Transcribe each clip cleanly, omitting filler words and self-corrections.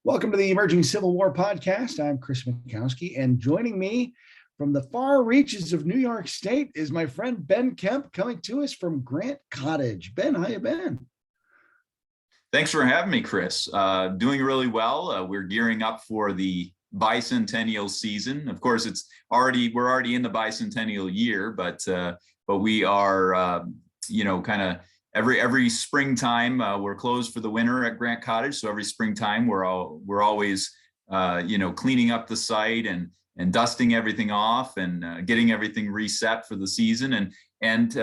Welcome to the Emerging Civil War podcast. I'm Chris Mikowski, and joining me from the far reaches of New York State is my friend Ben Kemp, coming to us from Grant Cottage. Ben, how you been? Thanks for having me, Chris. Doing really well. We're gearing up for the bicentennial season. Of course, we're already in the bicentennial year, but we are kind of every springtime we're closed for the winter at Grant Cottage. So every springtime we're always cleaning up the site and dusting everything off and getting everything reset for the season and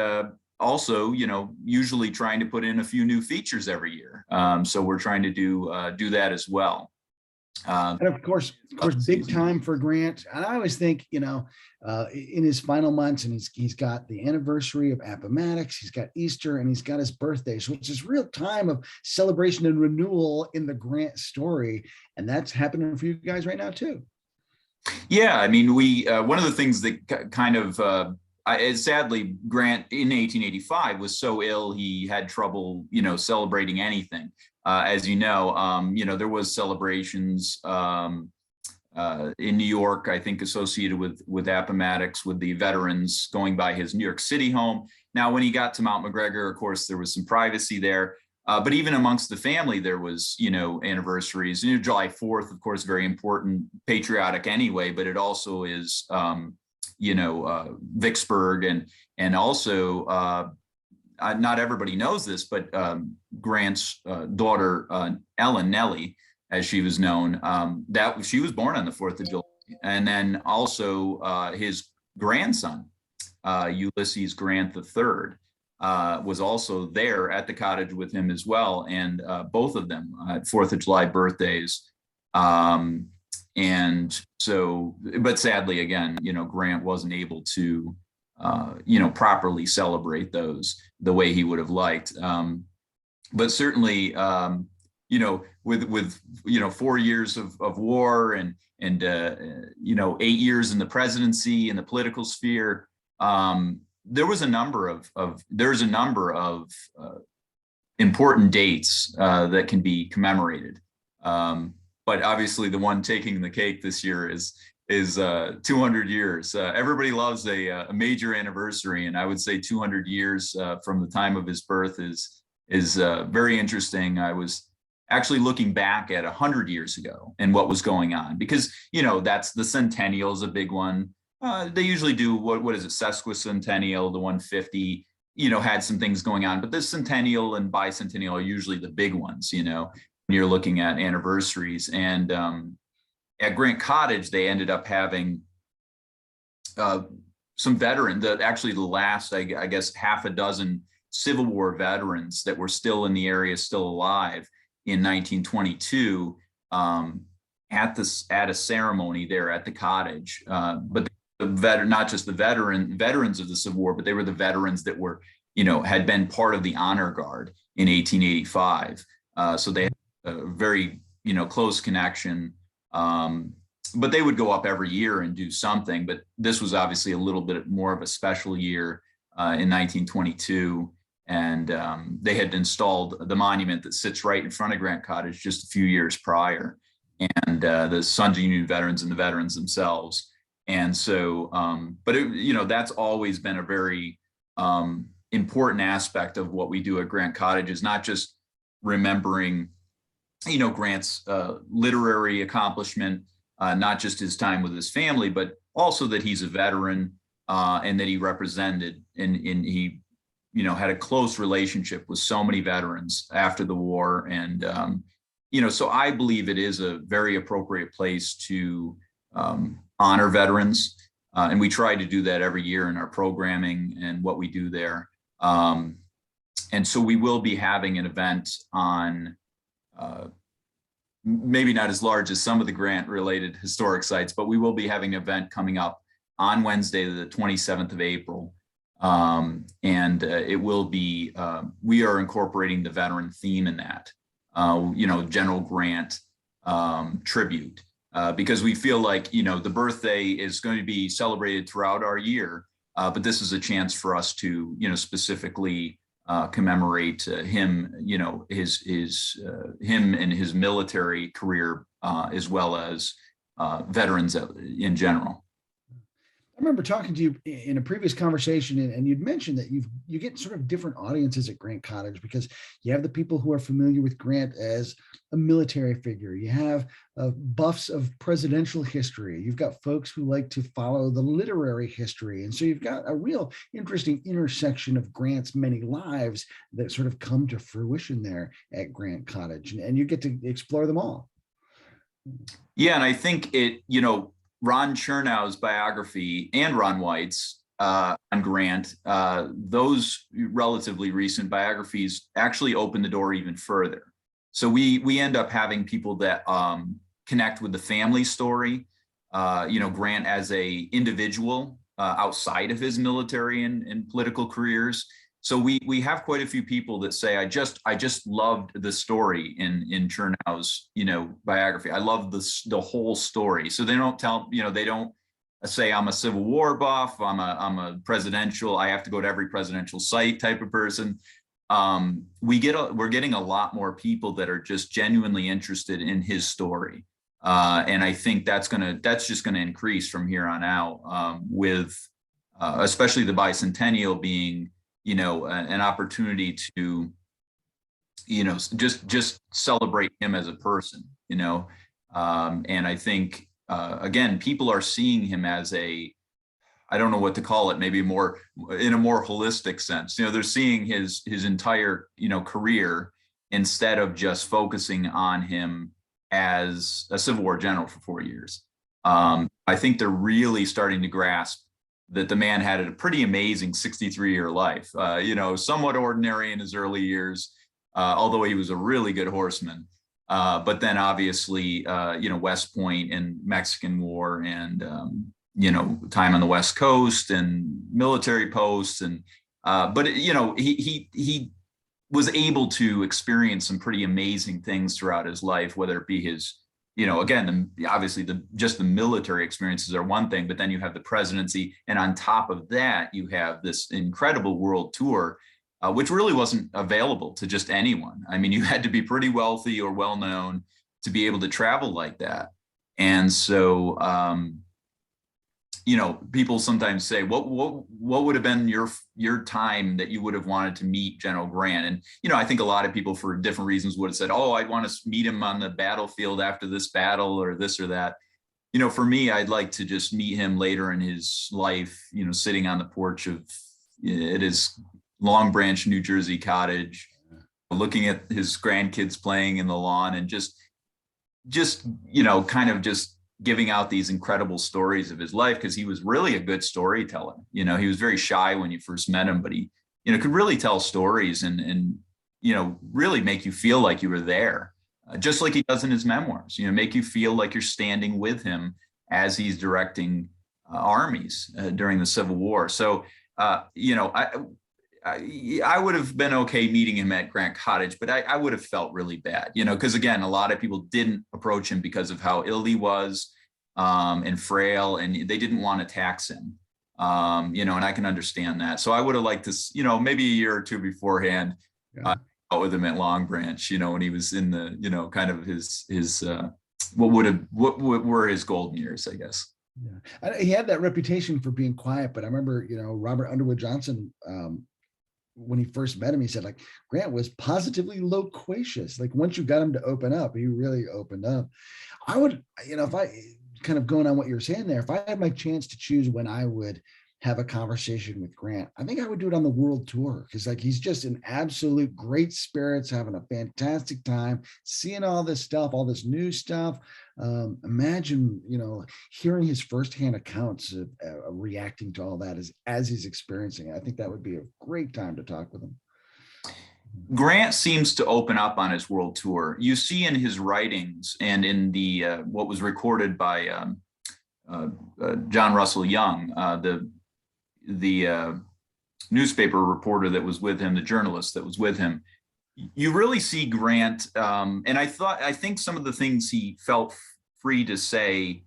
also, usually trying to put in a few new features every year. So we're trying to do that as well. And of course, big time for Grant. And I always think, in his final months, and he's got the anniversary of Appomattox, he's got Easter, and he's got his birthdays, which is real time of celebration and renewal in the Grant story. And that's happening for you guys right now too. Yeah, I mean, we one of the things that kind of sadly, Grant in 1885 was so ill he had trouble, celebrating anything. As you know, there was celebrations in New York, I think, associated with Appomattox, with the veterans going by his New York City home. Now, when he got to Mount McGregor, of course, there was some privacy there. But even amongst the family, there was, anniversaries. July 4th, of course, very important, patriotic anyway, but it also is Vicksburg and also not everybody knows this, but Grant's daughter, Ellen Nellie, as she was known, that she was born on the 4th of July. And then also his grandson, Ulysses Grant III, was also there at the cottage with him as well. And both of them had 4th of July birthdays. And so, but sadly, again, Grant wasn't able to, properly celebrate those the way he would have liked. But certainly, with 4 years of war and 8 years in the presidency and the political sphere, there's a number of important dates that can be commemorated. But obviously, the one taking the cake this year is 200 years. Everybody loves a major anniversary, and I would say 200 years from the time of his birth is very interesting. I was actually looking back at 100 years ago and what was going on, because that's the centennial is a big one. They usually do what is it, sesquicentennial, the 150. Had some things going on, but the centennial and bicentennial are usually the big ones. When you're looking at anniversaries. And at Grant Cottage, they ended up having some veterans, actually the last, I guess, half a dozen Civil War veterans that were still in the area, still alive in 1922, at a ceremony there at the cottage. But not just the veterans of the Civil War, but they were the veterans that were, had been part of the honor guard in 1885. So they had a very, close connection. But they would go up every year and do something. But this was obviously a little bit more of a special year in 1922. And they had installed the monument that sits right in front of Grant Cottage just a few years prior. And the Sons of Union veterans and the veterans themselves. And so, but that's always been a very important aspect of what we do at Grant Cottage, is not just remembering Grant's literary accomplishment, not just his time with his family, but also that he's a veteran and that he represented and he, had a close relationship with so many veterans after the war. And, so I believe it is a very appropriate place to honor veterans. And we try to do that every year in our programming and what we do there. And so we will be having an event on maybe not as large as some of the Grant-related historic sites, but we will be having an event coming up on Wednesday, the 27th of April. And it will be, we are incorporating the veteran theme in that, General Grant tribute, because we feel like, the birthday is going to be celebrated throughout our year, but this is a chance for us to, specifically commemorate him, him and his military career, as well as veterans in general. I remember talking to you in a previous conversation, and you'd mentioned that you get sort of different audiences at Grant Cottage, because you have the people who are familiar with Grant as a military figure. You have buffs of presidential history. You've got folks who like to follow the literary history. And so you've got a real interesting intersection of Grant's many lives that sort of come to fruition there at Grant Cottage. And you get to explore them all. Yeah, and I think Ron Chernow's biography and Ron White's on Grant, those relatively recent biographies actually open the door even further. So we end up having people that connect with the family story, Grant as a individual outside of his military and political careers. So we have quite a few people that say, I just loved the story in Chernow's, biography. I love the whole story. So they don't they don't say I'm a Civil War buff, I'm a presidential, I have to go to every presidential site type of person. We're getting a lot more people that are just genuinely interested in his story. And I think that's just gonna increase from here on out, with especially the bicentennial being an opportunity to, just celebrate him as a person, and I think, again, people are seeing him as I don't know what to call it, maybe in a more holistic sense. They're seeing his entire, career, instead of just focusing on him as a Civil War general for 4 years. I think they're really starting to grasp that the man had a pretty amazing 63-year life, somewhat ordinary in his early years, although he was a really good horseman. But then obviously, West Point and Mexican War and, time on the West Coast and military posts. But he was able to experience some pretty amazing things throughout his life, whether it be his, again, obviously just the military experiences are one thing, but then you have the presidency. And on top of that, you have this incredible world tour, which really wasn't available to just anyone. I mean, you had to be pretty wealthy or well-known to be able to travel like that. And so, people sometimes say, what would have been your time that you would have wanted to meet General Grant? And, I think a lot of people for different reasons would have said, oh, I'd want to meet him on the battlefield after this battle or this or that. For me, I'd like to just meet him later in his life, sitting on the porch of at his Long Branch, New Jersey cottage, looking at his grandkids playing in the lawn, and just kind of just giving out these incredible stories of his life, because he was really a good storyteller. He was very shy when you first met him, but he, could really tell stories and really make you feel like you were there, just like he does in his memoirs, make you feel like you're standing with him as he's directing armies during the Civil War. So, I would have been okay meeting him at Grant Cottage, but I would have felt really bad, because again, a lot of people didn't approach him because of how ill he was, and frail, and they didn't want to tax him, and I can understand that. So I would have liked to, maybe a year or two beforehand, out with him at Long Branch, when he was in the, kind of his what were his golden years, I guess. Yeah, he had that reputation for being quiet, but I remember, Robert Underwood Johnson, when he first met him, he said, like, Grant was positively loquacious. Like, once you got him to open up, he really opened up. I would, if I kind of going on what you're saying there, if I had my chance to choose when I would have a conversation with Grant, I think I would do it on the world tour, because like he's just in absolute great spirits, having a fantastic time, seeing all this stuff, all this new stuff. Imagine, hearing his firsthand accounts of reacting to all that as he's experiencing it. I think that would be a great time to talk with him. Grant seems to open up on his world tour. You see in his writings and in the what was recorded by John Russell Young, the newspaper reporter that was with him, the journalist that was with him. You really see Grant, and I think some of the things he felt free to say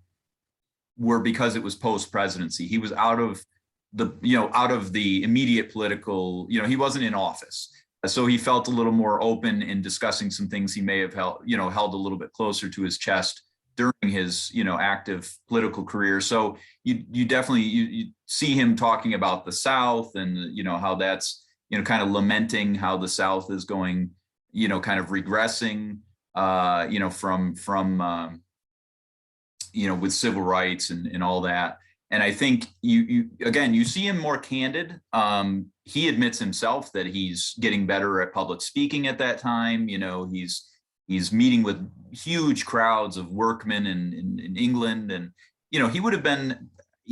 were because it was post-presidency. He was out of out of the immediate political, he wasn't in office. So he felt a little more open in discussing some things he may have held a little bit closer to his chest during his, active political career. So you definitely, you see him talking about the South and, how that's, kind of lamenting how the South is going, kind of regressing, from with civil rights and all that. And I think you see him more candid. He admits himself that he's getting better at public speaking at that time. He's meeting with huge crowds of workmen in England. And, he would have been,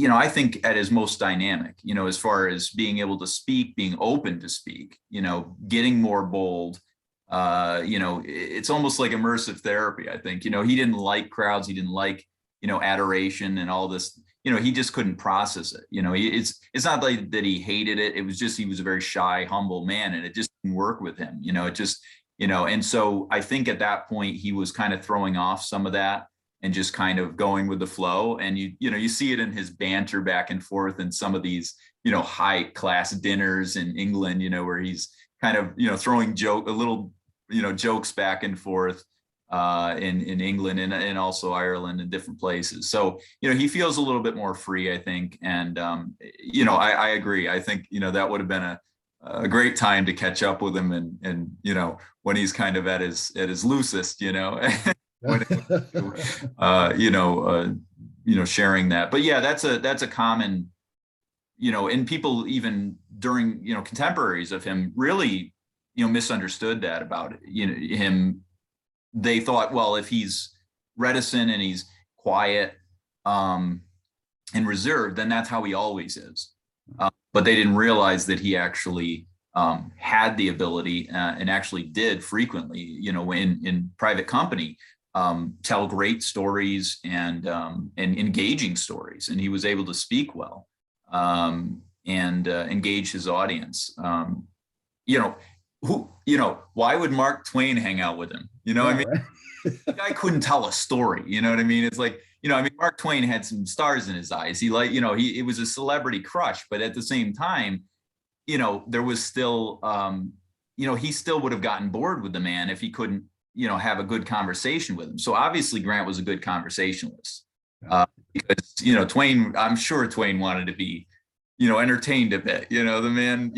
I think at his most dynamic, as far as being able to speak, being open to speak, getting more bold. It's almost like immersive therapy, I think. He didn't like crowds. He didn't like, adoration and all this. He just couldn't process it. It's not like that he hated it. It was just, he was a very shy, humble man, and it just didn't work with him. It just, and so I think at that point he was kind of throwing off some of that and just kind of going with the flow. And you see it in his banter back and forth in some of these, high class dinners in England, where he's kind of, throwing jokes back and forth in England and also Ireland and different places. So, he feels a little bit more free, I think. And, I agree. I think, that would have been a great time to catch up with him and, when he's kind of at his loosest, when sharing that. But yeah, that's a common, and people even during, contemporaries of him really, misunderstood that about him. They thought, well, if he's reticent and he's quiet and reserved, then that's how he always is. But they didn't realize that he actually had the ability and actually did frequently, in private company, tell great stories and engaging stories. And he was able to speak well and engage his audience. Why would Mark Twain hang out with him? I mean, the guy couldn't tell a story. You know what I mean? It's like, Mark Twain had some stars in his eyes. It was a celebrity crush, but at the same time, there was still, he still would have gotten bored with the man if he couldn't, have a good conversation with him. So obviously Grant was a good conversationalist because, Twain, I'm sure Twain wanted to be, entertained a bit, the man,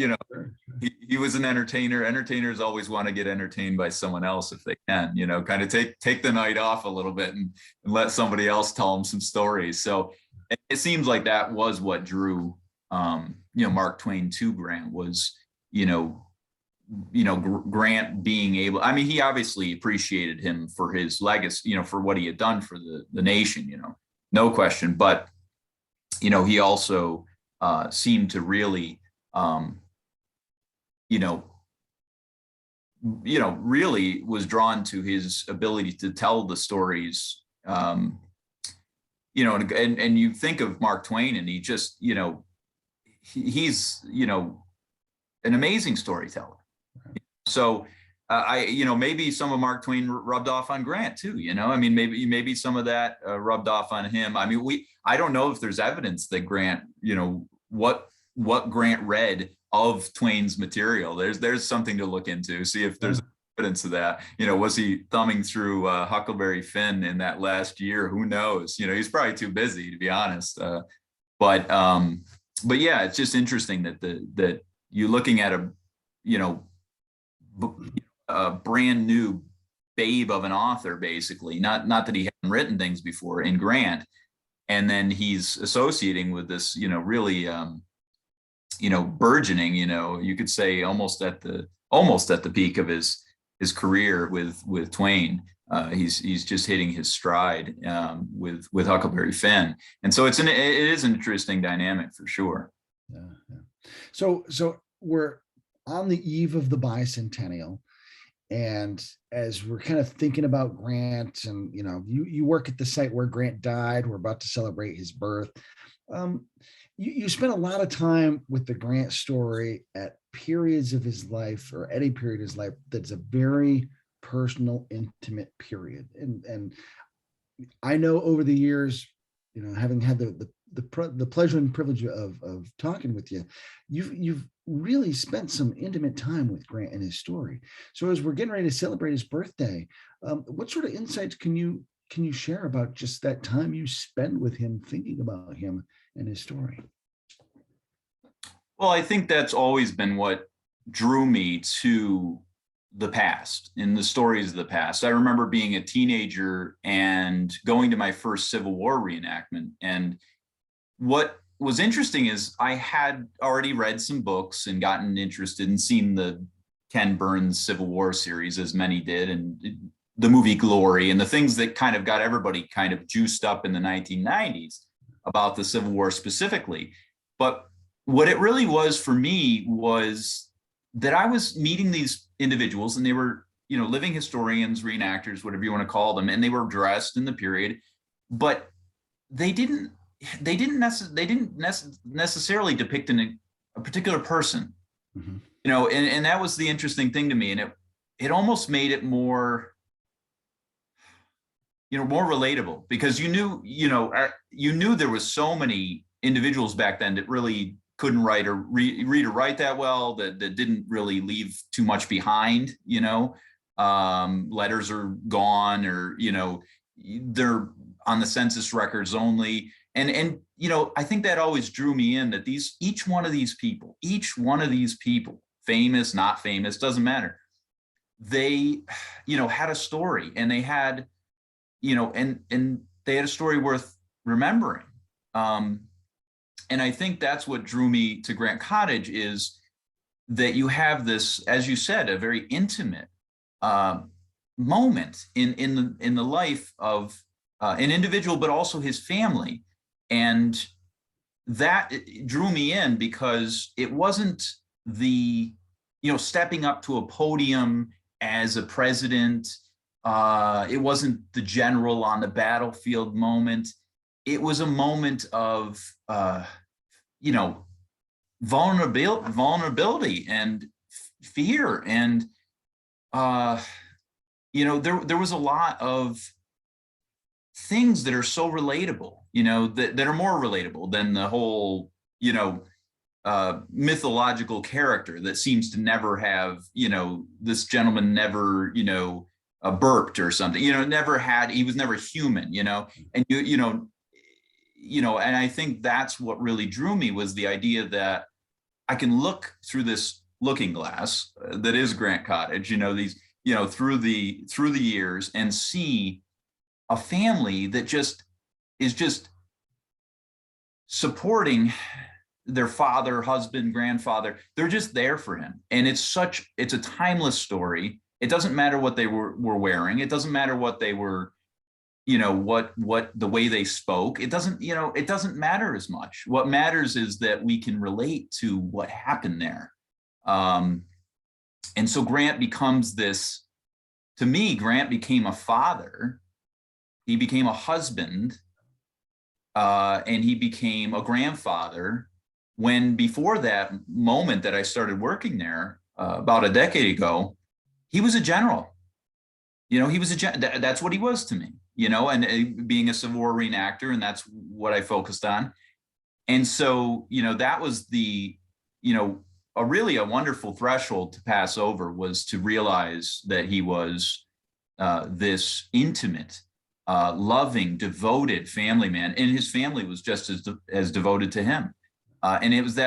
he was an entertainer. Entertainers always want to get entertained by someone else if they can, kind of take the night off a little bit and let somebody else tell them some stories. So it seems like that was what drew, Mark Twain to Grant was, Grant being able, he obviously appreciated him for his legacy, for what he had done for the nation, no question. But, he also seemed to really, really was drawn to his ability to tell the stories, and you think of Mark Twain and he just, he's, an amazing storyteller. So maybe some of Mark Twain rubbed off on Grant too, maybe some of that rubbed off on him. I don't know if there's evidence that Grant, what Grant read of Twain's material. There's something to look into, see if there's evidence of that. Was he thumbing through Huckleberry Finn in that last year? Who knows? He's probably too busy, to be honest. But yeah, it's just interesting that you're looking at a brand new babe of an author, basically. Not that he hadn't written things before in Grant, and then he's associating with this, really. Burgeoning, you could say almost at the peak of his career with Twain. He's just hitting his stride with Huckleberry Finn, and so it is an interesting dynamic for sure. Yeah. So we're on the eve of the bicentennial, and as we're kind of thinking about Grant, and you work at the site where Grant died. We're about to celebrate his birth. You spent a lot of time with the Grant story at periods of his life, or any period of his life that's a very personal, intimate period. And I know over the years, having had the pleasure and privilege of talking with you, you've really spent some intimate time with Grant and his story. So as we're getting ready to celebrate his birthday, what sort of insights can you share about just that time you spend with him, thinking about him and his story? Well, I think that's always been what drew me to the past and the stories of the past. I remember being a teenager and going to my first Civil War reenactment. And what was interesting is I had already read some books and gotten interested and seen the Ken Burns Civil War series, as many did, and the movie Glory, and the things that kind of got everybody kind of juiced up in the 1990s about the Civil War specifically. But what it really was for me was that I was meeting these individuals, and they were, living historians, reenactors, whatever you want to call them, and they were dressed in the period, but they didn't necessarily depict a particular person, Mm-hmm. And that was the interesting thing to me, and it almost made it more, more relatable, because you knew there was so many individuals back then that really couldn't write or read or write that well, that didn't really leave too much behind. Letters are gone, or they're on the census records only, and I think that always drew me in, that each one of these people, famous, not famous, doesn't matter, they had a story, and they had and they had a story worth remembering. And I think that's what drew me to Grant Cottage, is that you have this, as you said, a very intimate moment in the life of an individual, but also his family. And that drew me in, because it wasn't the, stepping up to a podium as a president. It wasn't the general on the battlefield moment. It was a moment of, vulnerability and fear. And, there was a lot of things that are so relatable, that are more relatable than the whole, mythological character that seems to never have, this gentleman never, burped or something, he was never human, and and I think that's what really drew me, was the idea that I can look through this looking glass that is Grant Cottage, these, through the years, and see a family that is just supporting their father, husband, grandfather. They're just there for him. And it's a timeless story. It doesn't matter what they were wearing. It doesn't matter what they were, what the way they spoke. It doesn't matter as much. What matters is that we can relate to what happened there. And so Grant becomes this, to me, Grant became a father. He became a husband, and he became a grandfather, when before that moment that I started working there about a decade ago, he was a general. That's what he was to me, and being a Civil War reenactor, and that's what I focused on. And so, that was a wonderful threshold to pass over, was to realize that he was this intimate, loving, devoted family man, and his family was just as devoted to him. And it was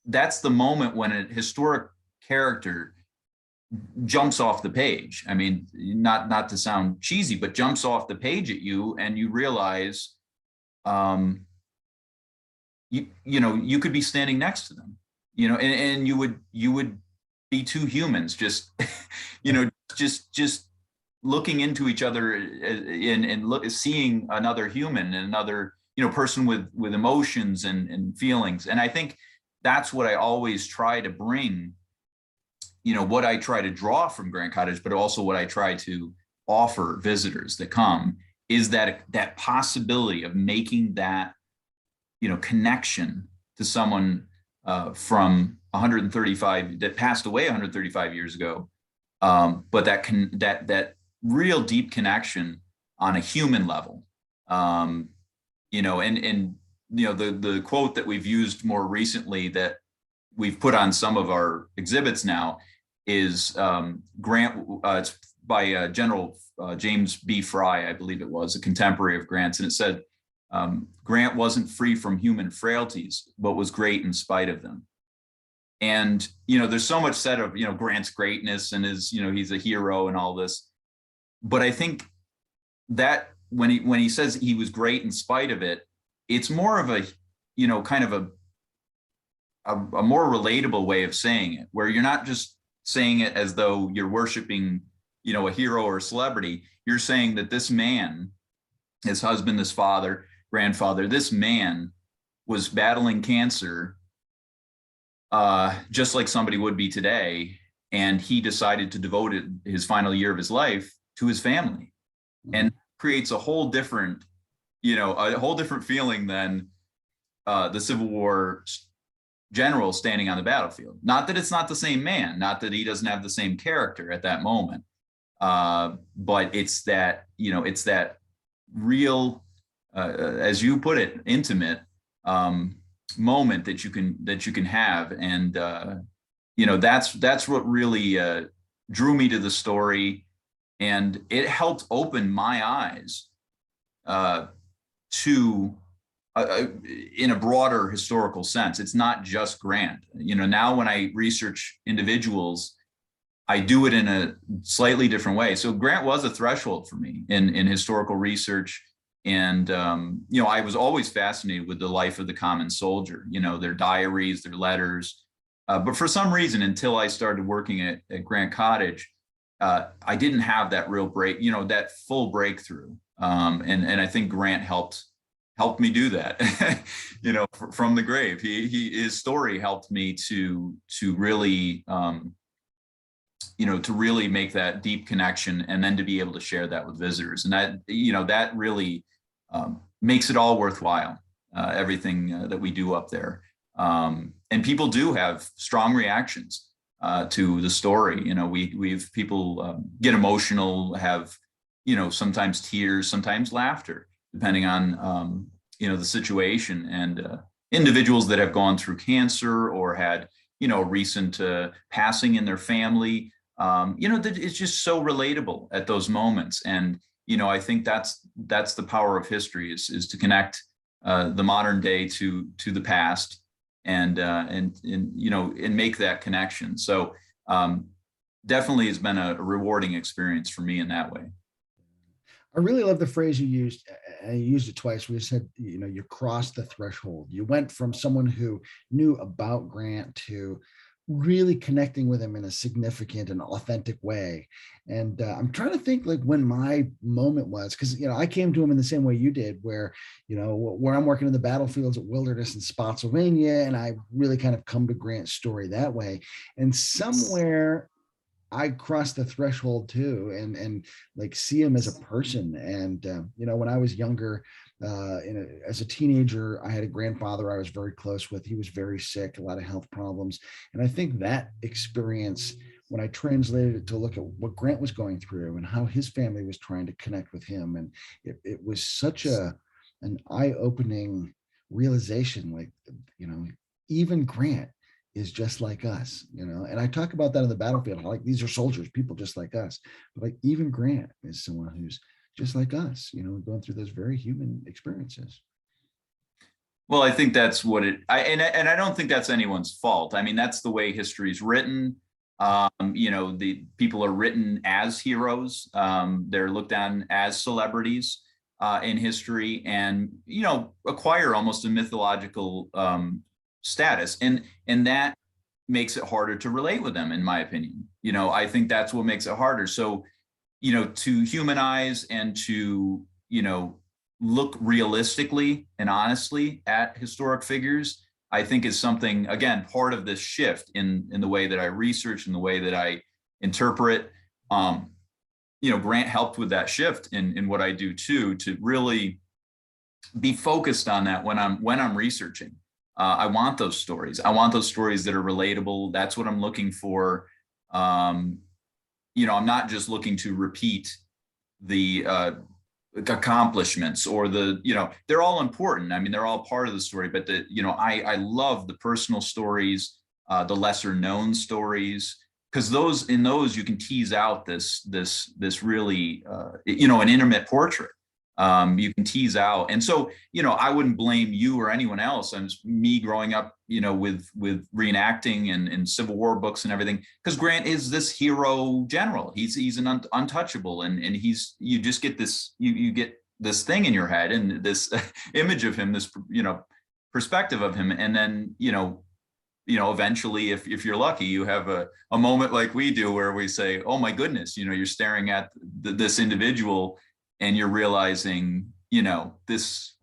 that's the moment when a historic character jumps off the page. I mean, not to sound cheesy, but jumps off the page at you, and you realize, you could be standing next to them, and you would be two humans, just, just looking into each other, and seeing another human, and another, person with emotions and feelings. And I think that's what I always try to bring, what I try to draw from Grant Cottage, but also what I try to offer visitors that come, is that possibility of making that, connection to someone from 135 that passed away 135 years ago, but that real deep connection on a human level. and the quote that we've used more recently that we've put on some of our exhibits now is Grant. It's by General James B. Fry, I believe it was, a contemporary of Grant's, and it said, Grant wasn't free from human frailties, but was great in spite of them. And, there's so much said of, Grant's greatness and he's a hero and all this. But I think that when he says he was great in spite of it, it's more of a, kind of a more relatable way of saying it, where you're not just saying it as though you're worshiping, a hero or a celebrity. You're saying that this man, his husband, this father, grandfather, this man was battling cancer, just like somebody would be today. And he decided to devote his final year of his life to his family, and creates a whole different, feeling than the Civil War general standing on the battlefield. Not that it's not the same man, not that he doesn't have the same character at that moment, but it's that, it's that real, as you put it, intimate moment that you can have, and that's what really drew me to the story, and it helped open my eyes to in a broader historical sense. It's not just Grant. Now when I research individuals, I do it in a slightly different way. So Grant was a threshold for me in historical research. And, I was always fascinated with the life of the common soldier, their diaries, their letters. But for some reason, until I started working at Grant Cottage, I didn't have that real that full breakthrough. And I think Grant helped me do that, from the grave. His story helped me to really, to really make that deep connection, and then to be able to share that with visitors. And that, that really makes it all worthwhile, everything that we do up there. And people do have strong reactions to the story. We've people get emotional, have, sometimes tears, sometimes laughter, depending on, the situation, and individuals that have gone through cancer or had, recent passing in their family. That it's just so relatable at those moments. And, I think that's the power of history, is to connect the modern day to the past, and make that connection. So definitely has been a rewarding experience for me in that way. I really love the phrase you used. I used it twice. We said, you crossed the threshold. You went from someone who knew about Grant to really connecting with him in a significant and authentic way. And I'm trying to think like when my moment was, because, I came to him in the same way you did, where, where I'm working in the battlefields at Wilderness in Spotsylvania. And I really kind of come to Grant's story that way. And somewhere I crossed the threshold too, and like see him as a person. And when I was younger, as a teenager, I had a grandfather I was very close with. He was very sick, a lot of health problems, and I think that experience, when I translated it to look at what Grant was going through and how his family was trying to connect with him, and it was such an eye-opening realization. Like, even Grant is just like us, and I talk about that on the battlefield. Like, these are soldiers, people just like us, but like even Grant is someone who's just like us, going through those very human experiences. Well, I think that's what I don't think that's anyone's fault. I mean, that's the way history is written. The people are written as heroes. They're looked on as celebrities in history, and acquire almost a mythological status, and that makes it harder to relate with them, in my opinion. I think that's what makes it harder. So, to humanize and to, look realistically and honestly at historic figures, I think is something, again, part of this shift in the way that I research and the way that I interpret. Grant helped with that shift in what I do too, to really be focused on that when I'm researching. I want those stories. I want those stories that are relatable. That's what I'm looking for. I'm not just looking to repeat the accomplishments or they're all important. I mean, they're all part of the story, but I love the personal stories, the lesser known stories, because in those you can tease out this really, an intimate portrait. You can tease out. And so, I wouldn't blame you or anyone else. And me growing up, with reenacting and Civil War books and everything, because Grant is this hero general. He's an untouchable. And you just get this, you get this thing in your head and this image of him, this, perspective of him. And then, eventually, if you're lucky, you have a moment like we do where we say, oh my goodness, you're staring at this individual and you're realizing, this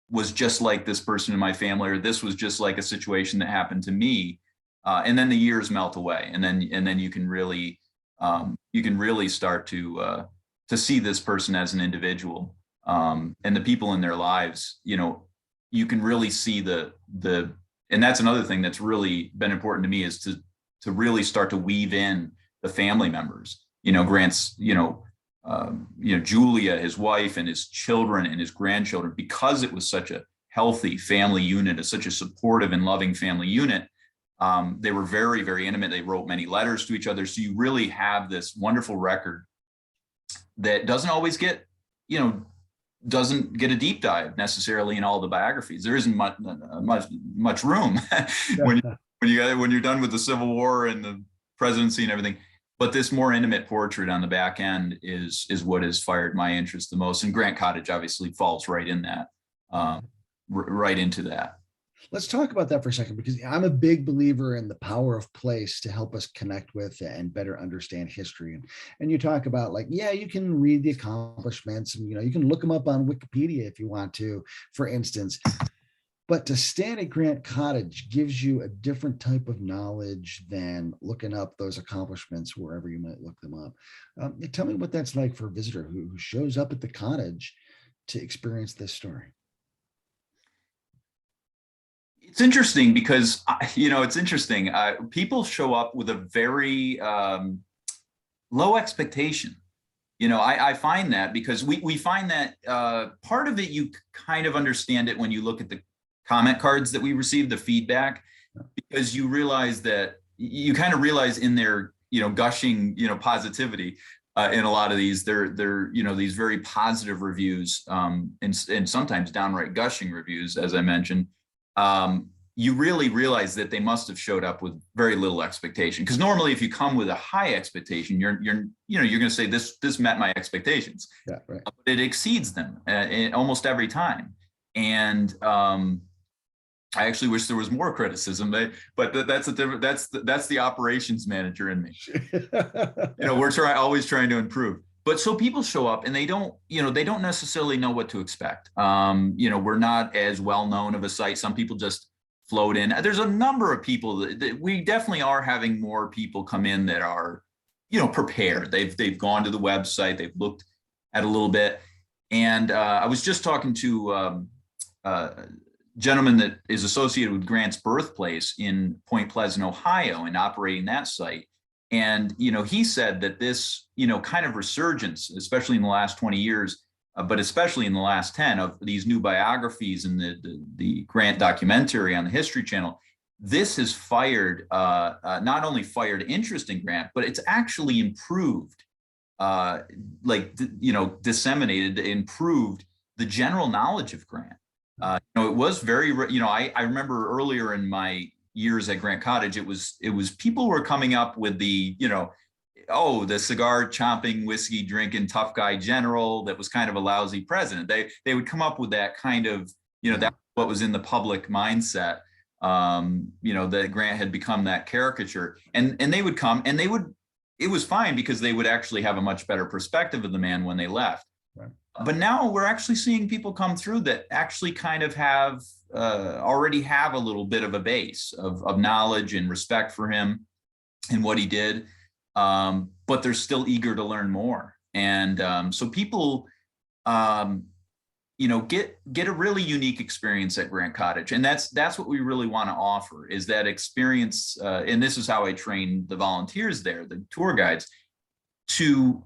was just like this person in my family, or this was just like a situation that happened to me. And then the years melt away, and then you can really start to see this person as an individual, and the people in their lives. You can really see and that's another thing that's really been important to me, is to really start to weave in the family members. Grant's, Julia, his wife, and his children and his grandchildren, because it was such a healthy family unit, such a supportive and loving family unit. They were very, very intimate. They wrote many letters to each other. So you really have this wonderful record that doesn't always get, doesn't get a deep dive necessarily in all the biographies. There isn't much room when you're done with the Civil War and the presidency and everything. But this more intimate portrait on the back end is what has fired my interest the most. And Grant Cottage obviously falls right in that, right into that. Let's talk about that for a second, because I'm a big believer in the power of place to help us connect with and better understand history. And you talk about, like, yeah, you can read the accomplishments and, you can look them up on Wikipedia if you want to, for instance. But to stand at Grant Cottage gives you a different type of knowledge than looking up those accomplishments wherever you might look them up. Tell me what that's like for a visitor who shows up at the cottage to experience this story. It's interesting because, it's interesting. People show up with a very low expectation. I find that, because we find that part of it, you kind of understand it when you look at the comment cards that we receive, the feedback, because you realize that you kind of realize in their, gushing, positivity, in a lot of these, they're these very positive reviews, and sometimes downright gushing reviews, as I mentioned. You really realize that they must have showed up with very little expectation. Because normally, if you come with a high expectation, you're going to say this met my expectations. Yeah, right. But it exceeds them almost every time. And I actually wish there was more criticism, but that's the operations manager in me. We're always trying to improve. But so people show up and they don't necessarily know what to expect. We're not as well known of a site. Some people just float in. There's a number of people that we definitely are having more people come in that are, prepared. They've gone to the website, they've looked at a little bit. And I was just talking to gentleman that is associated with Grant's birthplace in Point Pleasant, Ohio, and operating that site. And, he said that this, kind of resurgence, especially in the last 20 years, but especially in the last 10, of these new biographies and the Grant documentary on the History Channel, this has fired, not only fired interest in Grant, but it's actually improved, disseminated, improved the general knowledge of Grant. It was very, I remember earlier in my years at Grant Cottage, it was people were coming up with the, the cigar chomping, whiskey drinking, tough guy general that was kind of a lousy president. They would come up with that kind of, that's what was in the public mindset, that Grant had become that caricature. And they would come and it was fine, because they would actually have a much better perspective of the man when they left. Right. But now we're actually seeing people come through that actually kind of have already have a little bit of a base of knowledge and respect for him and what he did, but they're still eager to learn more. And so people, get a really unique experience at Grant Cottage, and that's what we really want to offer, is that experience. And this is how I train the volunteers there, the tour guides, to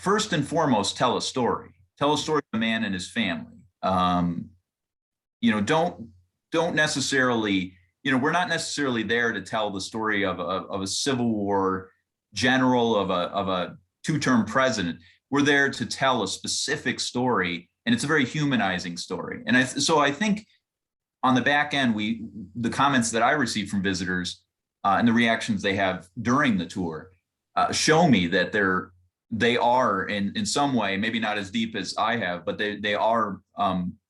first and foremost tell a story. tell a story of a man and his family. Don't necessarily, we're not necessarily there to tell the story of a Civil War general, of a two-term president. We're there to tell a specific story, and it's a very humanizing story. And so I think on the back end, the comments that I received from visitors and the reactions they have during the tour show me that they are in some way, maybe not as deep as I have, but they are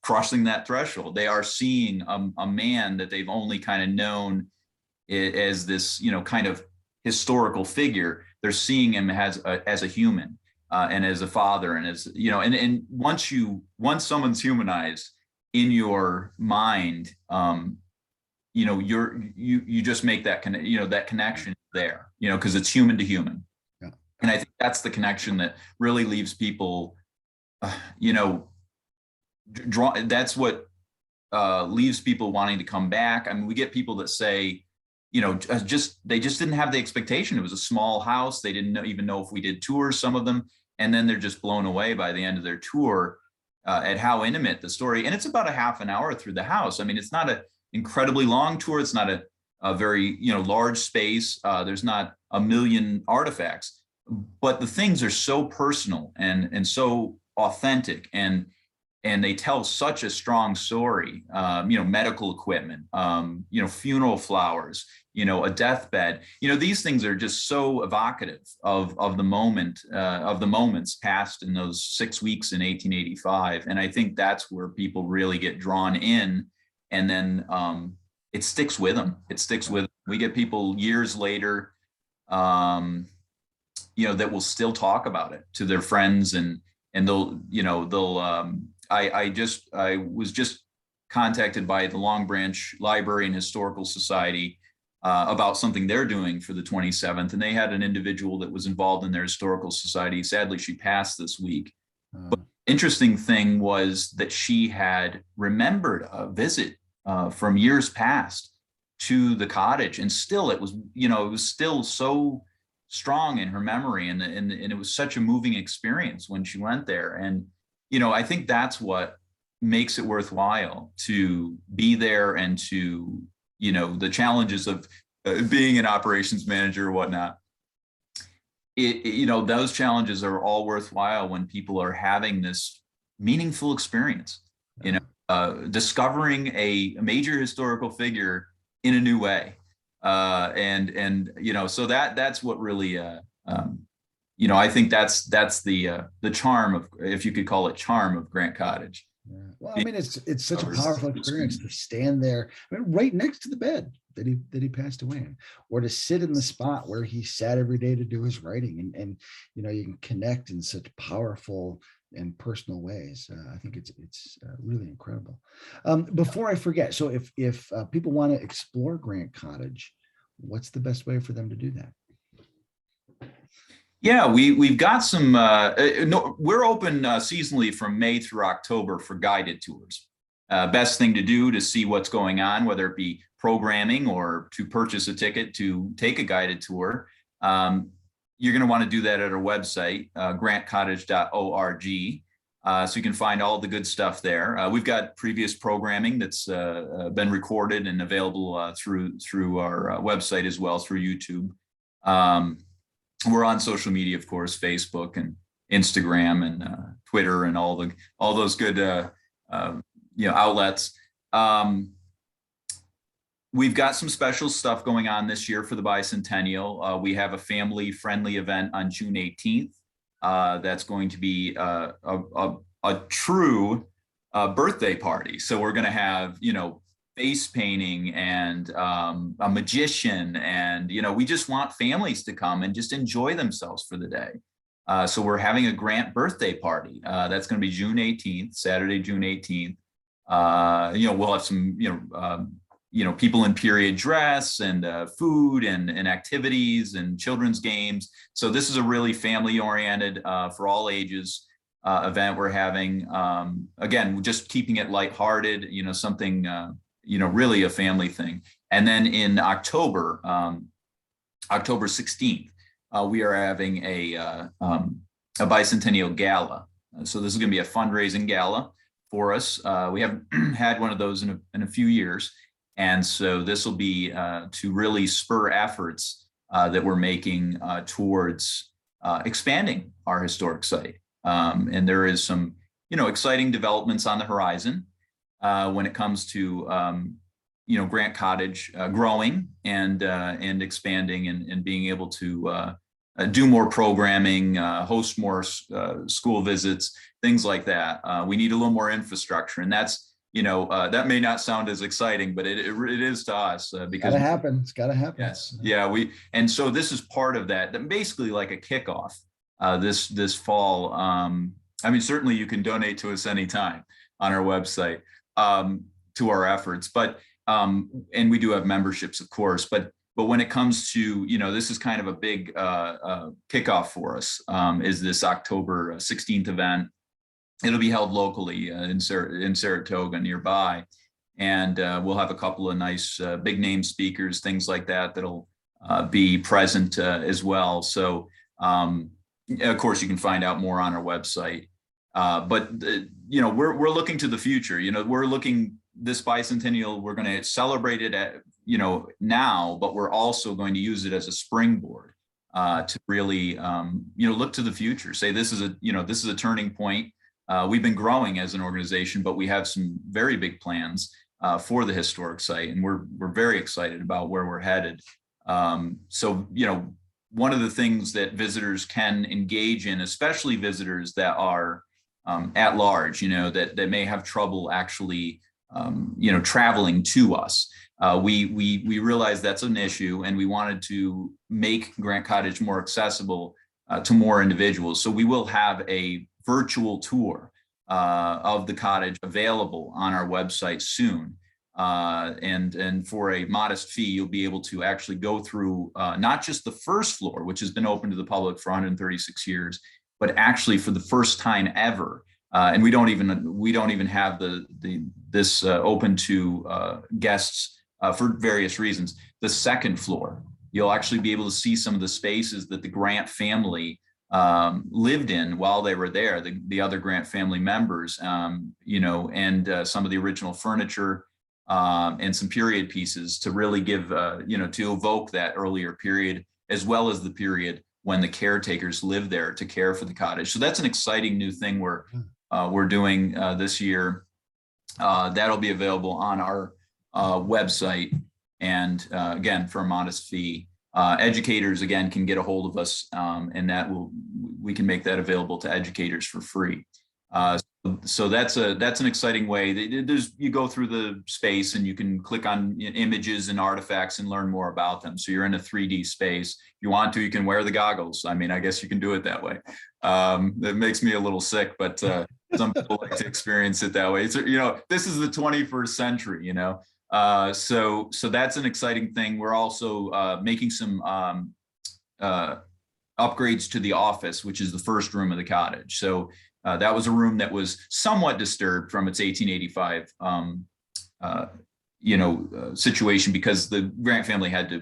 crossing that threshold. They are seeing a man that they've only kind of known as this, kind of historical figure. They're seeing him as a human and as a father, and as and once someone's humanized in your mind, you just make that that connection there, because it's human to human. Yeah. And I think that's the connection that really leaves people, that's what leaves people wanting to come back. I mean, we get people that say, they just didn't have the expectation. It was a small house. They didn't even know if we did tours, some of them. And then they're just blown away by the end of their tour at how intimate the story. And it's about a half an hour through the house. I mean, it's not an incredibly long tour. It's not a very, large space. There's not a million artifacts, but the things are so personal and so authentic, and they tell such a strong story. Medical equipment, funeral flowers, a deathbed. These things are just so evocative of the moment, of the moments passed in those 6 weeks in 1885. And I think that's where people really get drawn in, and then it sticks with them. It sticks with them. We get people years later, that will still talk about it to their friends, and they'll. I was just contacted by the Long Branch Library and Historical Society about something they're doing for the 27th. And they had an individual that was involved in their historical society. Sadly, she passed this week. But the interesting thing was that she had remembered a visit from years past to the cottage. And still, it was still so strong in her memory. And it was such a moving experience when she went there. And I think that's what makes it worthwhile to be there, and to, the challenges of being an operations manager or whatnot. Those challenges are all worthwhile when people are having this meaningful experience, discovering a major historical figure in a new way. So that's what really, I think that's the charm of, if you could call it charm, of Grant Cottage. Yeah. Well, I mean, it's such a powerful experience to stand there, right next to the bed that he passed away in, or to sit in the spot where he sat every day to do his writing, and you can connect in such powerful and personal ways. I think it's really incredible. Before I forget, so if people want to explore Grant Cottage, what's the best way for them to do that? Yeah, we've got some. We're open seasonally from May through October for guided tours. Best thing to do to see what's going on, whether it be programming or to purchase a ticket to take a guided tour, you're going to want to do that at our website, grantcottage.org. So you can find all the good stuff there. We've got previous programming that's been recorded and available through our website as well, through YouTube. We're on social media, of course, Facebook and Instagram and Twitter and all those good outlets. We've got some special stuff going on this year for the Bicentennial. We have a family-friendly event on June 18th. That's going to be a true birthday party. So we're going to have, face painting and a magician, and we just want families to come and just enjoy themselves for the day. So we're having a Grant birthday party. That's going to be June 18th, Saturday, June 18th. We'll have some people in period dress and food and activities and children's games. So this is a really family oriented for all ages event we're having. Again, just keeping it lighthearted, something really a family thing. And then in October, October 16th, we are having a Bicentennial Gala. So this is going to be a fundraising gala for us. We haven't had one of those in a few years. And so this will be to really spur efforts that we're making towards expanding our historic site. And there is some, exciting developments on the horizon when it comes to, Grant Cottage growing and expanding and being able to do more programming, host more school visits, things like that. We need a little more infrastructure, and that's, that may not sound as exciting, but it is to us because Gotta happen. It's gotta happen. yes, yeah, and so this is part of that. Basically, like a kickoff this fall. I mean, certainly you can donate to us anytime on our website to our efforts, but and we do have memberships, of course, but when it comes to, this is kind of a big kickoff for us, is this October 16th event. It'll be held locally in Saratoga nearby. And we'll have a couple of nice big name speakers, things like that, that'll be present as well. So, of course, you can find out more on our website. But, we're looking to the future. We're looking this bicentennial, we're going to celebrate it at, now, but we're also going to use it as a springboard to really, look to the future. Say this is a turning point. We've been growing as an organization, but we have some very big plans for the historic site, and we're very excited about where we're headed. So, one of the things that visitors can engage in, especially visitors that are at large, that may have trouble actually, traveling to us. We realized that's an issue, and we wanted to make Grant Cottage more accessible to more individuals. So we will have a virtual tour of the cottage available on our website soon. And for a modest fee, you'll be able to actually go through not just the first floor, which has been open to the public for 136 years, but actually for the first time ever. And we don't even have this open to guests for various reasons. The second floor, you'll actually be able to see some of the spaces that the Grant family lived in while they were there, the other Grant family members, and some of the original furniture and some period pieces to really give, to evoke that earlier period, as well as the period when the caretakers lived there to care for the cottage. So that's an exciting new thing we're doing this year. That'll be available on our website, and again, for a modest fee. Educators, again, can get a hold of us, and we can make that available to educators for free. So that's an exciting way. You go through the space and you can click on images and artifacts and learn more about them. So you're in a 3D space. If you want to, you can wear the goggles. I mean, I guess you can do it that way. It makes me a little sick, but some people like to experience it that way. It's, this is the 21st century, So that's an exciting thing. We're also making some upgrades to the office, which is the first room of the cottage. So that was a room that was somewhat disturbed from its 1885 situation, because the Grant family had to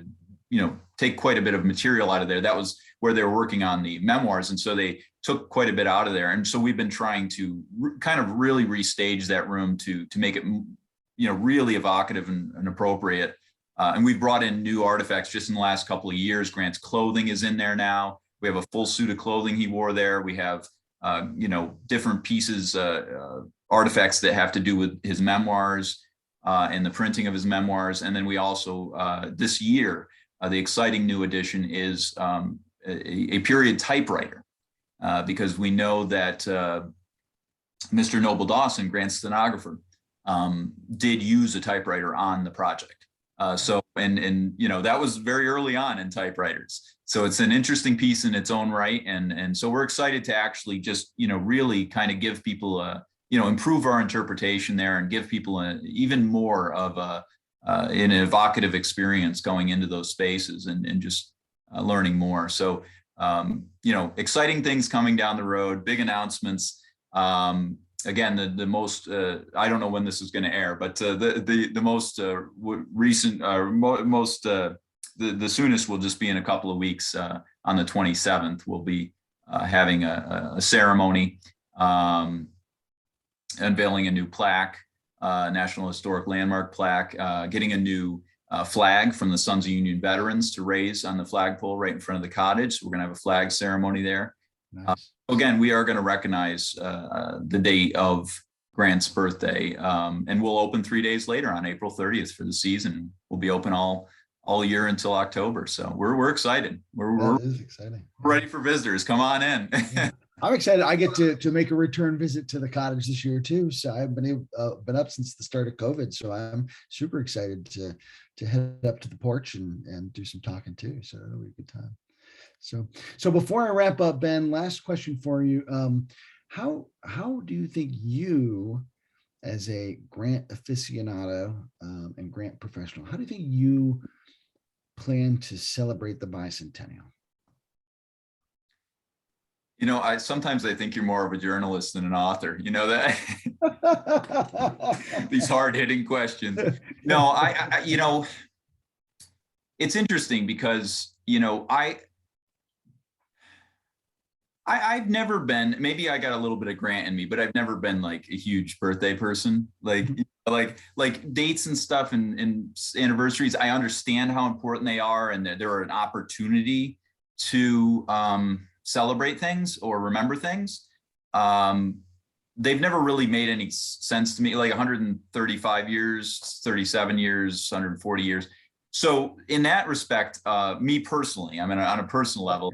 take quite a bit of material out of there. That was where they were working on the memoirs, and so they took quite a bit out of there. And so we've been trying to kind of really restage that room to make it really evocative and appropriate. And we've brought in new artifacts just in the last couple of years. Grant's clothing is in there now. We have a full suit of clothing he wore there. We have different pieces, artifacts that have to do with his memoirs and the printing of his memoirs. And then we also, this year, the exciting new addition is a period typewriter, because we know that Mr. Noble Dawson, Grant's stenographer, did use a typewriter on the project. That was very early on in typewriters. So it's an interesting piece in its own right. And so we're excited to actually just, really kind of give people improve our interpretation there and give people even more of an evocative experience going into those spaces and just learning more. So, exciting things coming down the road, big announcements. Again, the most, I don't know when this is going to air, but the most recent, the soonest will just be in a couple of weeks. On the 27th, we'll be having a ceremony unveiling a new plaque, National Historic Landmark plaque, getting a new flag from the Sons of Union Veterans to raise on the flagpole right in front of the cottage. So we're going to have a flag ceremony there. Nice. Again, we are going to recognize the date of Grant's birthday, and we'll open 3 days later on April 30th for the season. We'll be open all year until October. So we're excited. We're That is exciting. ready for visitors. Come on in. Yeah. I'm excited. I get to make a return visit to the cottage this year too. So I've been up since the start of COVID. So I'm super excited to head up to the porch and do some talking too. So that'll be a good time. So before I wrap up, Ben, last question for you. How do you think you, as a Grant aficionado and Grant professional, how do you think you plan to celebrate the bicentennial? You know, sometimes I think you're more of a journalist than an author. You know that these hard-hitting questions. No, I you know, it's interesting because, you know, I've never been, maybe I got a little bit of Grant in me, but I've never been like a huge birthday person. Like dates and stuff and anniversaries. I understand how important they are, and they're an opportunity to celebrate things or remember things. They've never really made any sense to me, like 135 years, 37 years, 140 years. So in that respect, me personally, I mean, on a personal level,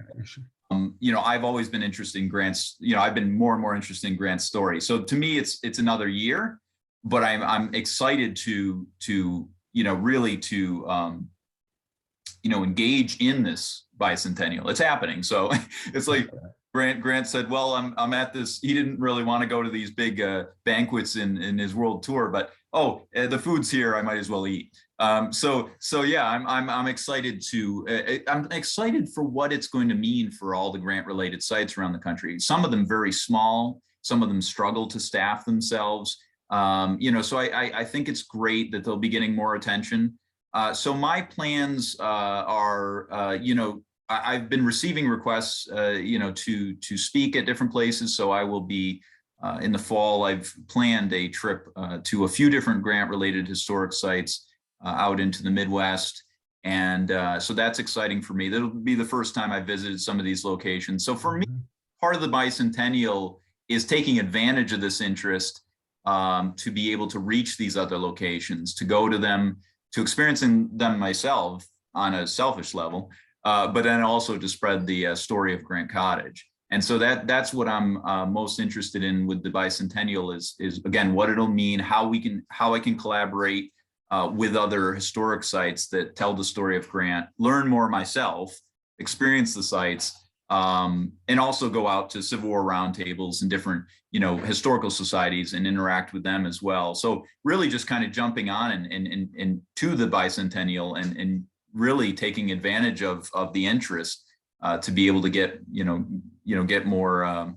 you know, I've always been interested in Grant's, you know, I've been more and more interested in Grant's story. So to me, it's another year, but I'm excited to, you know, really to, you know, engage in this bicentennial. It's happening. So it's like Grant said, well, I'm at this. He didn't really want to go to these big banquets in his world tour, but the food's here, I might as well eat. So yeah, I'm excited I'm excited for what it's going to mean for all the Grant related sites around the country. Some of them very small, some of them struggle to staff themselves. You know, so I think it's great that they'll be getting more attention. So my plans are, you know, I've been receiving requests, you know, to speak at different places. So I will be in the fall. I've planned a trip to a few different Grant-related historic sites out into the Midwest, and so that's exciting for me. That'll be the first time I visited some of these locations. So for me, part of the bicentennial is taking advantage of this interest to be able to reach these other locations, to go to them, to experiencing them myself on a selfish level, but then also to spread the story of Grant Cottage. And so that's what I'm most interested in with the bicentennial is again, what it'll mean, how I can collaborate with other historic sites that tell the story of Grant, learn more myself, experience the sites, and also go out to Civil War roundtables and different, you know, historical societies and interact with them as well. So really just kind of jumping on and to the bicentennial and really taking advantage of the interest to be able to get, get more,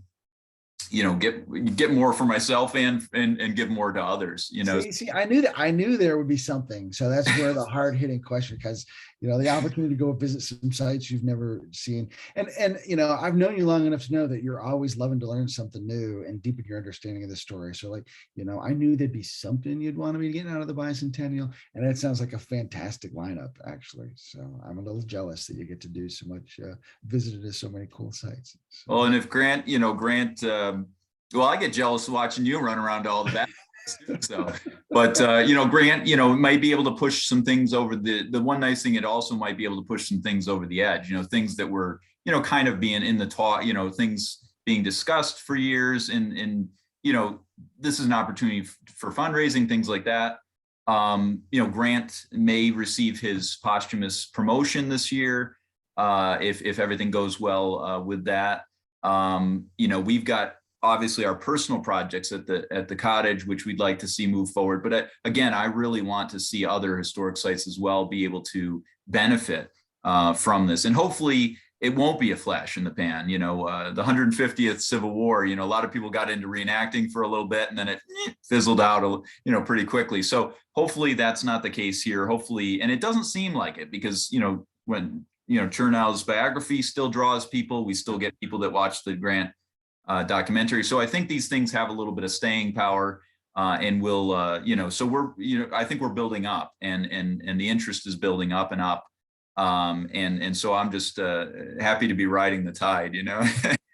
get more for myself and give more to others, you know. See, I knew there would be something. So that's where the hard hitting question, because, you know, the opportunity to go visit some sites you've never seen. And, you know, I've known you long enough to know that you're always loving to learn something new and deepen your understanding of the story. So like, you know, I knew there'd be something you'd want to be getting out of the bicentennial. And that sounds like a fantastic lineup, actually. So I'm a little jealous that you get to do so much, visited to so many cool sites. So. Well, and if Grant, well, I get jealous watching you run around to all the back. So, but Grant, might be able to push some things over the one nice thing, it also might be able to push some things over the edge, things that were, kind of being in the talk, things being discussed for years. And this is an opportunity for fundraising, things like that. Grant may receive his posthumous promotion this year if everything goes well with that. We've got obviously our personal projects at the cottage, which we'd like to see move forward. But again, I really want to see other historic sites as well be able to benefit from this. And hopefully it won't be a flash in the pan. The 150th Civil War, a lot of people got into reenacting for a little bit and then it fizzled out, pretty quickly. So hopefully that's not the case here. Hopefully, and it doesn't seem like it because, when, Chernow's biography still draws people, we still get people that watch the Grant documentary. So I think these things have a little bit of staying power, and we'll, so we're, I think we're building up, and the interest is building up and up. And so I'm just happy to be riding the tide,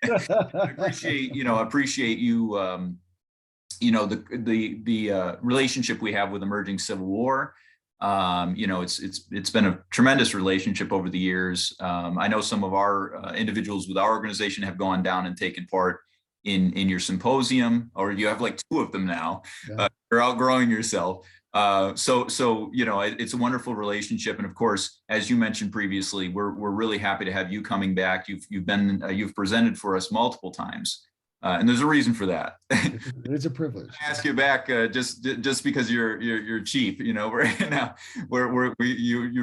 I appreciate you, the relationship we have with emerging Civil War. It's been a tremendous relationship over the years. I know some of our individuals with our organization have gone down and taken part in your symposium, or you have like 2 of them now. Yeah. You're outgrowing yourself. So it's a wonderful relationship, and of course, as you mentioned previously, we're really happy to have you coming back. You've presented for us multiple times, and there's a reason for that. It's a privilege. I ask you back just because you're cheap, you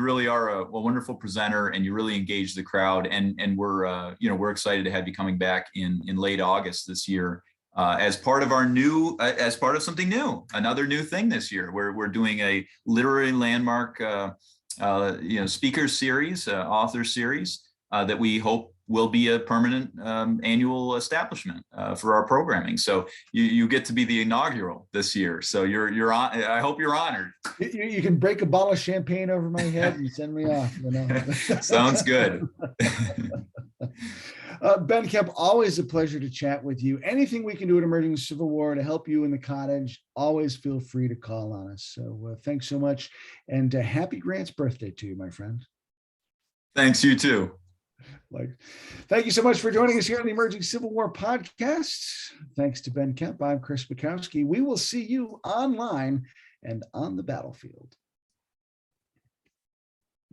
really are a wonderful presenter, and you really engage the crowd, and we're excited to have you coming back in late August this year. As part of something new, another new thing this year, we're doing a literary landmark, speaker series, author series, that we hope will be a permanent annual establishment for our programming. So you get to be the inaugural this year. So you're on. I hope you're honored. You can break a bottle of champagne over my head and send me off. Sounds good. Ben Kemp, always a pleasure to chat with you. Anything we can do at Emerging Civil War to help you in the cottage, always feel free to call on us. So thanks so much, and happy Grant's birthday to you, my friend. Thanks, you too. Thank you so much for joining us here on the Emerging Civil War podcast. Thanks to Ben Kemp. I'm Chris Bukowski. We will see you online and on the battlefield.